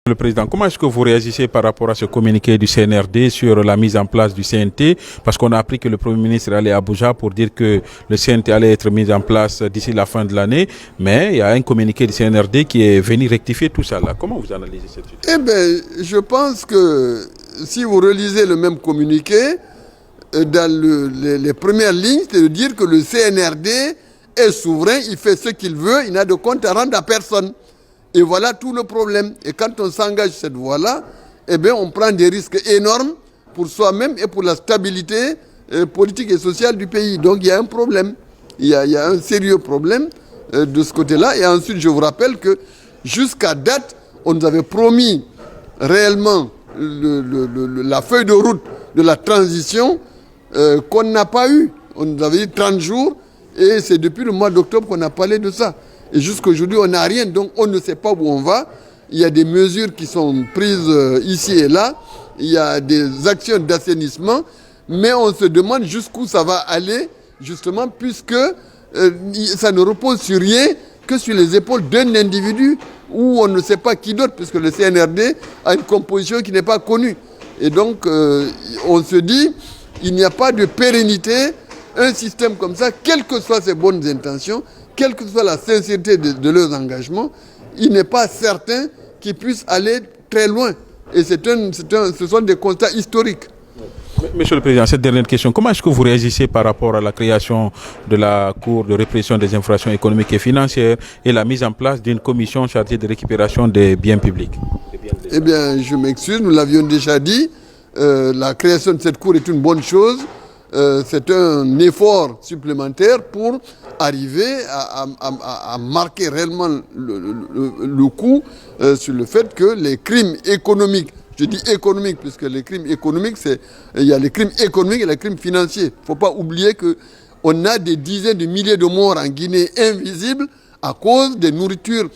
Le Président, comment est-ce que vous réagissez par rapport à ce communiqué du CNRD sur la mise en place du CNT? Parce qu'on a appris que le Premier ministre allait à Abuja pour dire que le CNT allait être mis en place d'ici la fin de l'année. Mais il y a un communiqué du CNRD qui est venu rectifier tout ça là. Comment vous analysez cette situation? Eh bien, je pense que si vous relisez le même communiqué, dans les premières lignes, c'est de dire que le CNRD est souverain, il fait ce qu'il veut, il n'a de compte à rendre à personne. Et voilà tout le problème. Et quand on s'engage sur cette voie-là, eh bien, on prend des risques énormes pour soi-même et pour la stabilité politique et sociale du pays. Donc il y a un problème. Il y a un sérieux problème de ce côté-là. Et ensuite, je vous rappelle que jusqu'à date, on nous avait promis réellement la feuille de route de la transition qu'on n'a pas eu. On nous avait dit 30 jours et c'est depuis le mois d'octobre qu'on a parlé de ça. Et jusqu'à aujourd'hui, on n'a rien, donc on ne sait pas où on va. Il y a des mesures qui sont prises ici et là. Il y a des actions d'assainissement. Mais on se demande jusqu'où ça va aller, justement, puisque ça ne repose sur rien que sur les épaules d'un individu où on ne sait pas qui d'autre, puisque le CNRD a une composition qui n'est pas connue. Et donc, on se dit, il n'y a pas de pérennité. Un système comme ça, quelles que soient ses bonnes intentions, quelle que soit la sincérité de leurs engagements, il n'est pas certain qu'ils puissent aller très loin. Et ce sont des constats historiques. Monsieur le Président, cette dernière question, comment est-ce que vous réagissez par rapport à la création de la Cour de répression des infractions économiques et financières et la mise en place d'une commission chargée de récupération des biens publics? Eh bien, je m'excuse, nous l'avions déjà dit, la création de cette Cour est une bonne chose. C'est un effort supplémentaire pour arriver à marquer réellement le coup sur le fait que les crimes économiques, je dis économiques puisque les crimes économiques, il y a les crimes économiques et les crimes financiers. Il ne faut pas oublier qu'on a des dizaines de milliers de morts en Guinée invisibles à cause des nourritures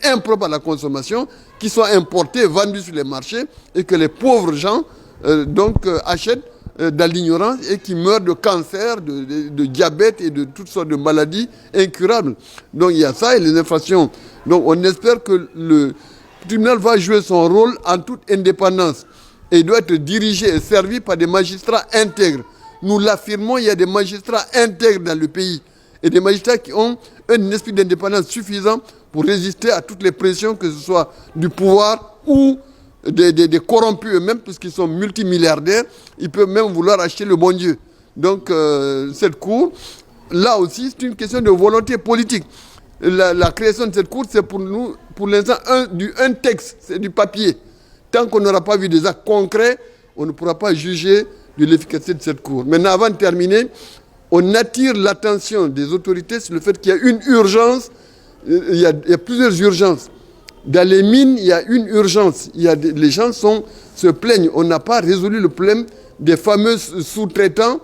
impropres à la consommation qui sont importées, vendues sur les marchés et que les pauvres gens achètent dans l'ignorance et qui meurent de cancer, de diabète et de toutes sortes de maladies incurables. Donc il y a ça et les infractions. Donc on espère que le tribunal va jouer son rôle en toute indépendance et il doit être dirigé et servi par des magistrats intègres. Nous l'affirmons, il y a des magistrats intègres dans le pays et des magistrats qui ont un esprit d'indépendance suffisant pour résister à toutes les pressions, que ce soit du pouvoir ou des corrompus eux-mêmes, puisqu'ils sont multimilliardaires, ils peuvent même vouloir acheter le bon Dieu. Donc cette cour, là aussi, c'est une question de volonté politique. La création de cette cour, c'est pour nous, pour l'instant, un texte, c'est du papier. Tant qu'on n'aura pas vu des actes concrets, on ne pourra pas juger de l'efficacité de cette cour. Maintenant, avant de terminer, on attire l'attention des autorités sur le fait qu'il y a une urgence, il y a plusieurs urgences. Dans les mines, il y a une urgence. Les gens se plaignent. On n'a pas résolu le problème des fameux sous-traitants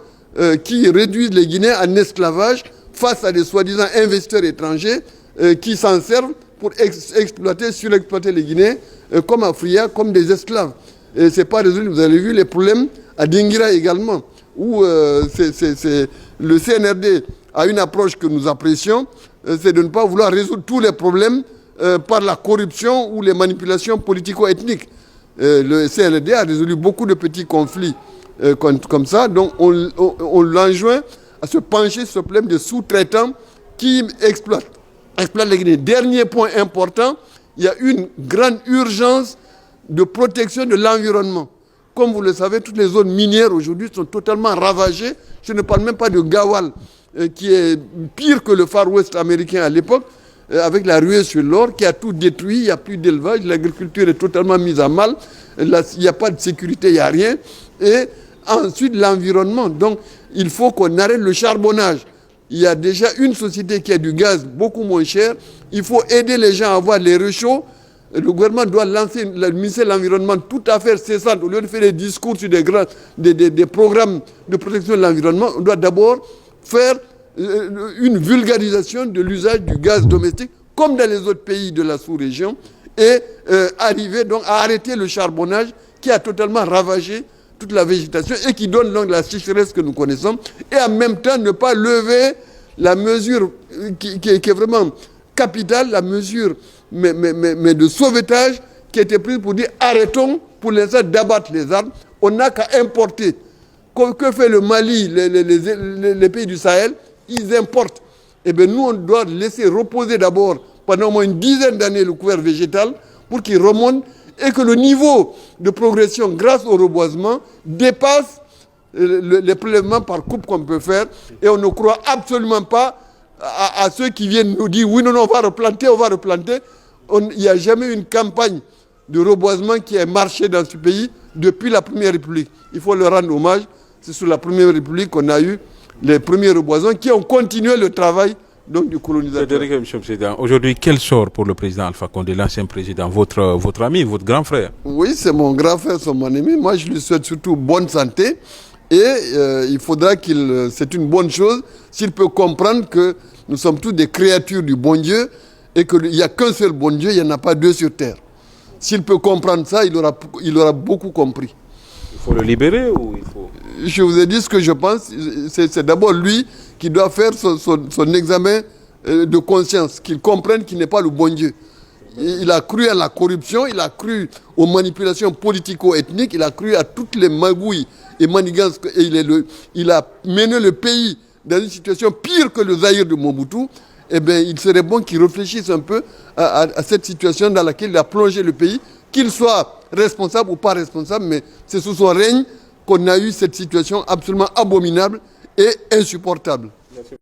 qui réduisent les Guinéens en esclavage face à des soi-disant investisseurs étrangers qui s'en servent pour surexploiter les Guinéens comme Africains, comme des esclaves. Et ce n'est pas résolu. Vous avez vu les problèmes à Dingira également, où le CNRD a une approche que nous apprécions, c'est de ne pas vouloir résoudre tous les problèmes par la corruption ou les manipulations politico-ethniques. Le CNRD a résolu beaucoup de petits conflits comme ça, donc on l'enjoint à se pencher sur ce problème des sous-traitants qui exploitent les Guinéens. Dernier point important, il y a une grande urgence de protection de l'environnement. Comme vous le savez, toutes les zones minières aujourd'hui sont totalement ravagées. Je ne parle même pas de Gawal, qui est pire que le Far West américain à l'époque, avec la ruée sur l'or, qui a tout détruit, il n'y a plus d'élevage, l'agriculture est totalement mise à mal, il n'y a pas de sécurité, il n'y a rien. Et ensuite, l'environnement. Donc, il faut qu'on arrête le charbonnage. Il y a déjà une société qui a du gaz beaucoup moins cher. Il faut aider les gens à avoir les réchauds. Le gouvernement doit lancer le ministère de l'Environnement tout à fait cessant. Au lieu de faire des discours sur des programmes de protection de l'environnement, on doit d'abord faire une vulgarisation de l'usage du gaz domestique, comme dans les autres pays de la sous-région, et arriver donc à arrêter le charbonnage qui a totalement ravagé toute la végétation et qui donne donc la sécheresse que nous connaissons, et en même temps ne pas lever la mesure qui est vraiment capitale, la mesure mais de sauvetage qui a été prise pour dire arrêtons pour l'instant d'abattre les armes. On n'a qu'à importer. Que fait le Mali, les pays du Sahel? Ils importent. Eh bien, nous, on doit laisser reposer d'abord pendant au moins une dizaine d'années le couvert végétal pour qu'il remonte et que le niveau de progression grâce au reboisement dépasse les prélèvements par coupe qu'on peut faire. Et on ne croit absolument pas à ceux qui viennent nous dire oui, non, on va replanter, on va replanter. Il n'y a jamais eu une campagne de reboisement qui a marché dans ce pays depuis la Première République. Il faut leur rendre hommage. C'est sous la Première République qu'on a eu les premiers reboisons qui ont continué le travail donc, du colonisateur. M. le Président, aujourd'hui, quel sort pour le président Alpha Condé, l'ancien président, votre ami, votre grand frère? Oui, c'est mon grand frère, c'est mon ami. Moi, je lui souhaite surtout bonne santé. Et il faudra c'est une bonne chose s'il peut comprendre que nous sommes tous des créatures du bon Dieu et qu'il n'y a qu'un seul bon Dieu, il n'y en a pas deux sur terre. S'il peut comprendre ça, il aura beaucoup compris. Il faut le libérer ou il faut... Je vous ai dit ce que je pense. C'est d'abord lui qui doit faire son examen de conscience, qu'il comprenne qu'il n'est pas le bon Dieu. Il a cru à la corruption, il a cru aux manipulations politico-ethniques, il a cru à toutes les magouilles et manigances. Et il a mené le pays dans une situation pire que le Zaïre de Mobutu. Eh bien, il serait bon qu'il réfléchisse un peu à cette situation dans laquelle il a plongé le pays, qu'il soit responsable ou pas responsable, mais c'est sous son règne qu'on a eu cette situation absolument abominable et insupportable.